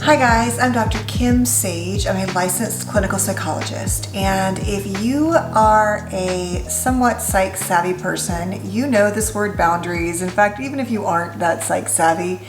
Hi guys, I'm Dr. Kim Sage. I'm a licensed clinical psychologist, and if you are a somewhat psych savvy person, you know this word boundaries. In fact, even if you aren't that psych savvy,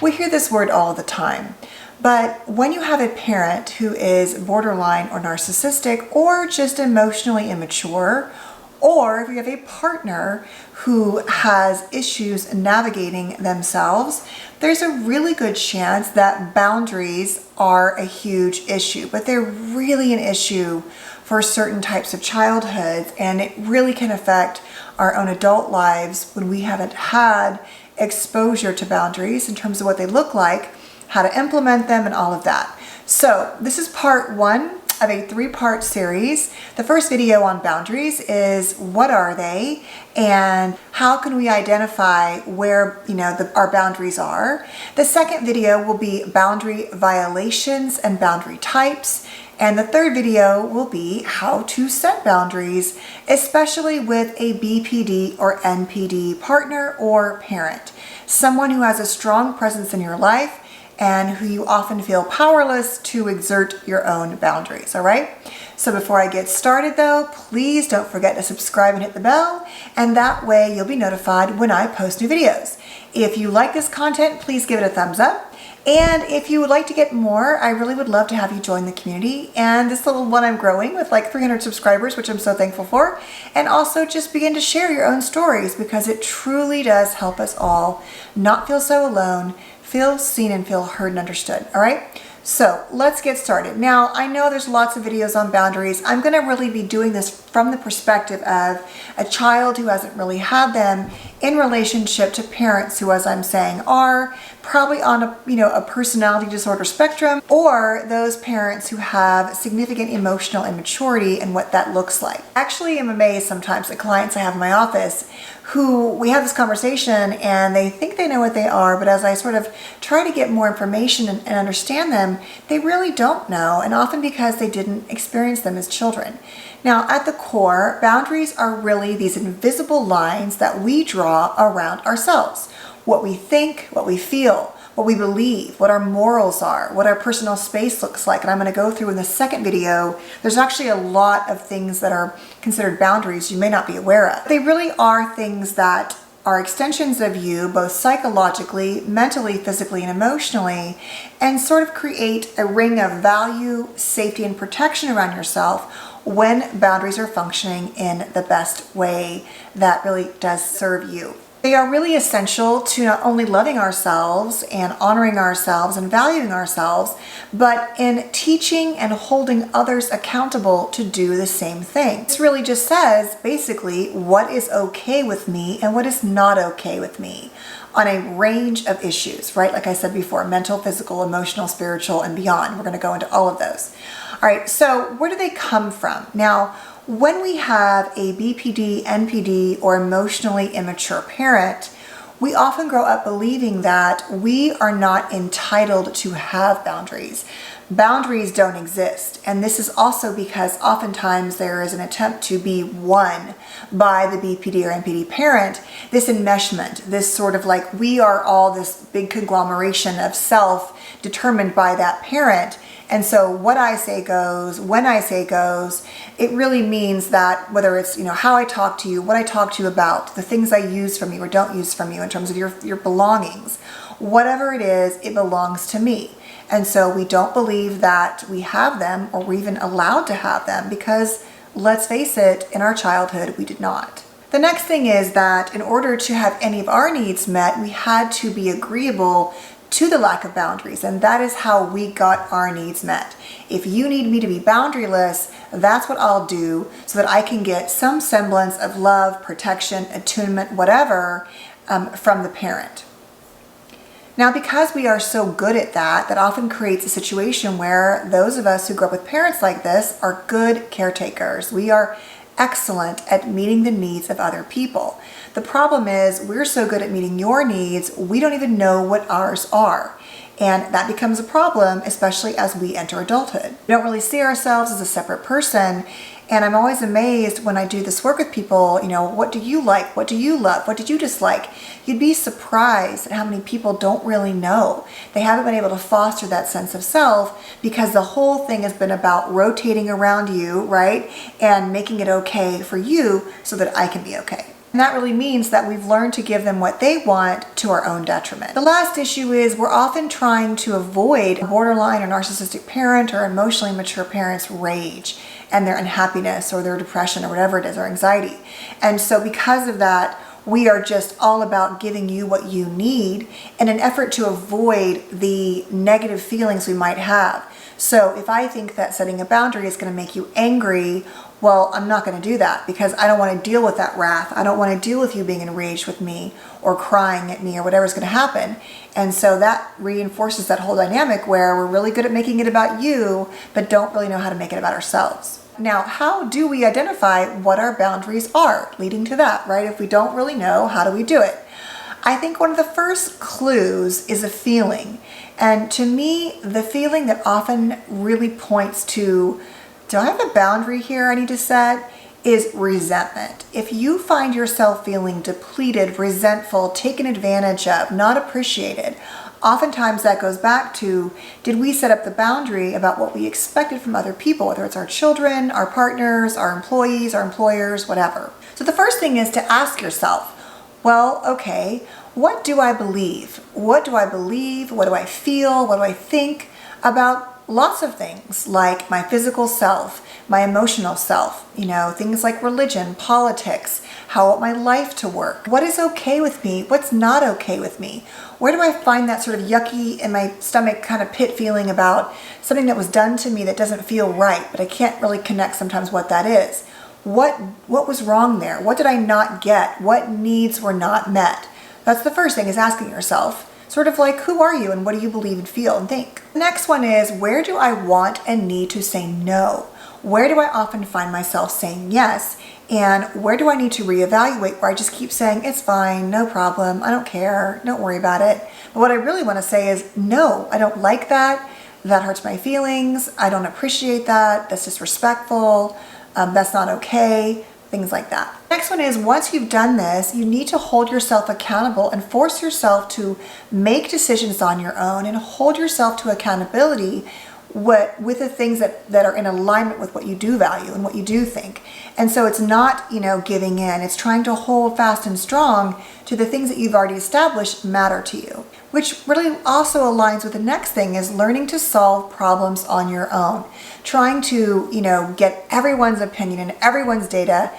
we hear this word all the time. But when you have a parent who is borderline or narcissistic or just emotionally immature, or if you have a partner who has issues navigating themselves, there's a really good chance that boundaries are a huge issue, but they're really an issue for certain types of childhoods, and it really can affect our own adult lives when we haven't had exposure to boundaries in terms of what they look like, how to implement them, and all of that. So this is part one of a three-part series. The first video on boundaries is what are they and how can we identify where our boundaries are. The second video will be boundary violations and boundary types. And the third video will be how to set boundaries, especially with a BPD or NPD partner or parent, someone who has a strong presence in your life and who you often feel powerless to exert your own boundaries, all right? So before I get started though, please don't forget to subscribe and hit the bell, and that way you'll be notified when I post new videos. If you like this content, please give it a thumbs up. And if you would like to get more, I really would love to have you join the community. And this little one I'm growing with like 300 subscribers, which I'm so thankful for. And also just begin to share your own stories, because it truly does help us all not feel so alone, feel seen and feel heard and understood. All right, so let's get started. Now, I know there's lots of videos on boundaries. I'm going to really be doing this from the perspective of a child who hasn't really had them in relationship to parents who, as I'm saying, are probably on a personality disorder spectrum, or those parents who have significant emotional immaturity and what that looks like. Actually, I'm amazed sometimes at clients I have in my office who we have this conversation and they think they know what they are, but as I sort of try to get more information and understand them, they really don't know, and often because they didn't experience them as children. Now, at the core, boundaries are really these invisible lines that we draw around ourselves. What we think, what we feel, what we believe, what our morals are, what our personal space looks like. And I'm going to go through in the second video. There's actually a lot of things that are considered boundaries you may not be aware of. They really are things that are extensions of you, both psychologically, mentally, physically, and emotionally, and sort of create a ring of value, safety, and protection around yourself when boundaries are functioning in the best way that really does serve you. They are really essential to not only loving ourselves and honoring ourselves and valuing ourselves, but in teaching and holding others accountable to do the same thing. This really just says, basically, what is okay with me and what is not okay with me on a range of issues, right? Like I said before, mental, physical, emotional, spiritual, and beyond. We're going to go into all of those. All right, so where do they come from? Now, when we have a BPD, NPD, or emotionally immature parent, we often grow up believing that we are not entitled to have boundaries. Boundaries don't exist. And this is also because oftentimes there is an attempt to be won by the BPD or NPD parent, this enmeshment, this sort of like we are all this big conglomeration of self determined by that parent. And so what I say goes, when I say goes, it really means that whether it's, how I talk to you, what I talk to you about, the things I use from you or don't use from you in terms of your belongings, whatever it is, it belongs to me. And so we don't believe that we have them or we're even allowed to have them because, let's face it, in our childhood, we did not. The next thing is that in order to have any of our needs met, we had to be agreeable to the lack of boundaries, and that is how we got our needs met. If you need me to be boundaryless, that's what I'll do so that I can get some semblance of love, protection, attunement, whatever, from the parent. Now, because we are so good at that, that often creates a situation where those of us who grew up with parents like this are good caretakers. We are excellent at meeting the needs of other people. The problem is we're so good at meeting your needs, we don't even know what ours are. And that becomes a problem, especially as we enter adulthood. We don't really see ourselves as a separate person, And I'm always amazed when I do this work with people, what do you like? What do you love? What did you dislike? You'd be surprised at how many people don't really know. They haven't been able to foster that sense of self because the whole thing has been about rotating around you, right? And making it okay for you so that I can be okay. And that really means that we've learned to give them what they want to our own detriment. The last issue is we're often trying to avoid a borderline or narcissistic parent or emotionally immature parent's rage and their unhappiness or their depression or whatever it is, or anxiety. And so because of that, we are just all about giving you what you need in an effort to avoid the negative feelings we might have. So if I think that setting a boundary is going to make you angry, well, I'm not going to do that because I don't want to deal with that wrath. I don't want to deal with you being enraged with me or crying at me or whatever's going to happen. And so that reinforces that whole dynamic where we're really good at making it about you, but don't really know how to make it about ourselves. Now, how do we identify what our boundaries are leading to that, right? If we don't really know, how do we do it? I think one of the first clues is a feeling. And to me, the feeling that often really points to, do I have a boundary here I need to set, is resentment. If you find yourself feeling depleted, resentful, taken advantage of, not appreciated, oftentimes that goes back to, did we set up the boundary about what we expected from other people, whether it's our children, our partners, our employees, our employers, whatever. So the first thing is to ask yourself, well, okay, what do I believe? What do I believe? What do I feel? What do I think about lots of things like my physical self, my emotional self, things like religion, politics, how I want my life to work, what is okay with me, what's not okay with me, where do I find that sort of yucky in my stomach kind of pit feeling about something that was done to me that doesn't feel right, but I can't really connect sometimes what that is. What was wrong there? What did I not get? What needs were not met? That's the first thing, is asking yourself, sort of like, who are you and what do you believe and feel and think? The next one is, where do I want and need to say no? Where do I often find myself saying yes? And where do I need to reevaluate where I just keep saying, it's fine, no problem, I don't care, don't worry about it. But what I really want to say is, no, I don't like that. That hurts my feelings. I don't appreciate that. That's disrespectful. That's not okay. Things like that. Next one is, once you've done this, you need to hold yourself accountable and force yourself to make decisions on your own and hold yourself to accountability with the things that are in alignment with what you do value and what you do think. And so it's not, giving in. It's trying to hold fast and strong to the things that you've already established matter to you, which really also aligns with the next thing, is learning to solve problems on your own. Trying to, get everyone's opinion and everyone's data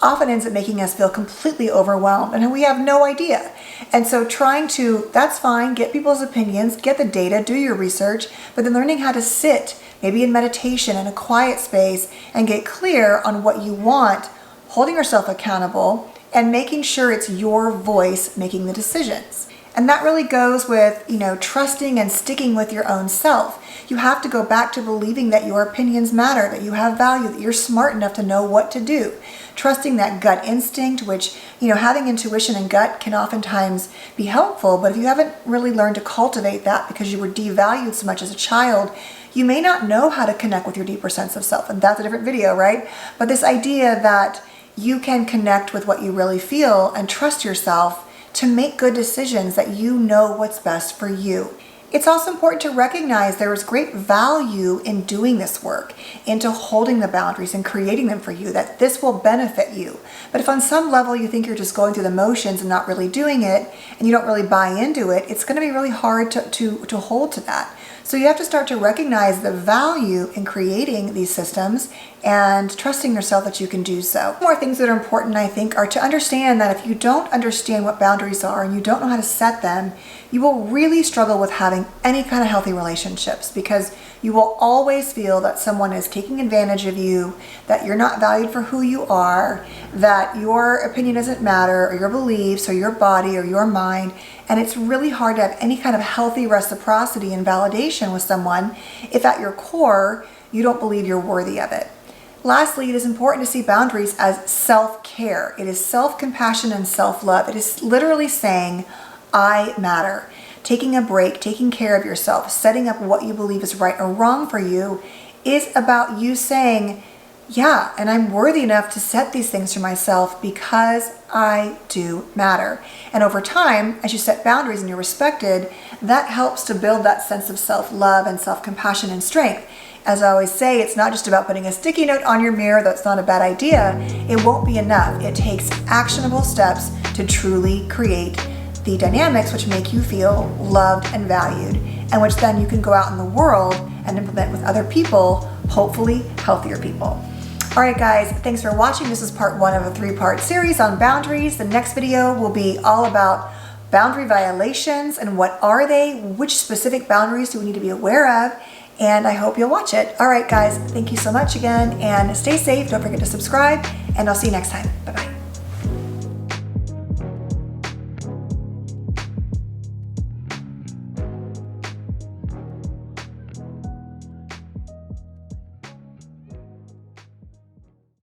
often ends up making us feel completely overwhelmed and we have no idea. And so trying to, that's fine, get people's opinions, get the data, do your research, but then learning how to sit, maybe in meditation in a quiet space, and get clear on what you want, holding yourself accountable, and making sure it's your voice making the decisions. And that really goes with, trusting and sticking with your own self. You have to go back to believing that your opinions matter, that you have value, that you're smart enough to know what to do. Trusting that gut instinct, which, having intuition and gut can oftentimes be helpful, but if you haven't really learned to cultivate that because you were devalued so much as a child, you may not know how to connect with your deeper sense of self. And that's a different video, right? But this idea that you can connect with what you really feel and trust yourself to make good decisions, that you know what's best for you. It's also important to recognize there is great value in doing this work, into holding the boundaries and creating them for you, that this will benefit you. But if on some level you think you're just going through the motions and not really doing it, and you don't really buy into it, it's going to be really hard to hold to that. So you have to start to recognize the value in creating these systems and trusting yourself that you can do so. More things that are important, I think, are to understand that if you don't understand what boundaries are and you don't know how to set them, you will really struggle with having any kind of healthy relationships, because you will always feel that someone is taking advantage of you, that you're not valued for who you are, that your opinion doesn't matter, or your beliefs, or your body, or your mind. And it's really hard to have any kind of healthy reciprocity and validation with someone if at your core you don't believe you're worthy of it. Lastly, it is important to see boundaries as self-care. It is self-compassion and self-love. It is literally saying, I matter. Taking a break, taking care of yourself, setting up what you believe is right or wrong for you is about you saying, yeah, and I'm worthy enough to set these things for myself because I do matter. And over time, as you set boundaries and you're respected, that helps to build that sense of self-love and self-compassion and strength. As I always say, it's not just about putting a sticky note on your mirror. That's not a bad idea. It won't be enough. It takes actionable steps to truly create the dynamics which make you feel loved and valued, and which then you can go out in the world and implement with other people, hopefully healthier people. All right, guys, thanks for watching. This is part 1 of a 3-part series on boundaries. The next video will be all about boundary violations and what are they, which specific boundaries do we need to be aware of, and I hope you'll watch it. All right, guys, thank you so much again, and stay safe. Don't forget to subscribe, and I'll see you next time. Bye-bye.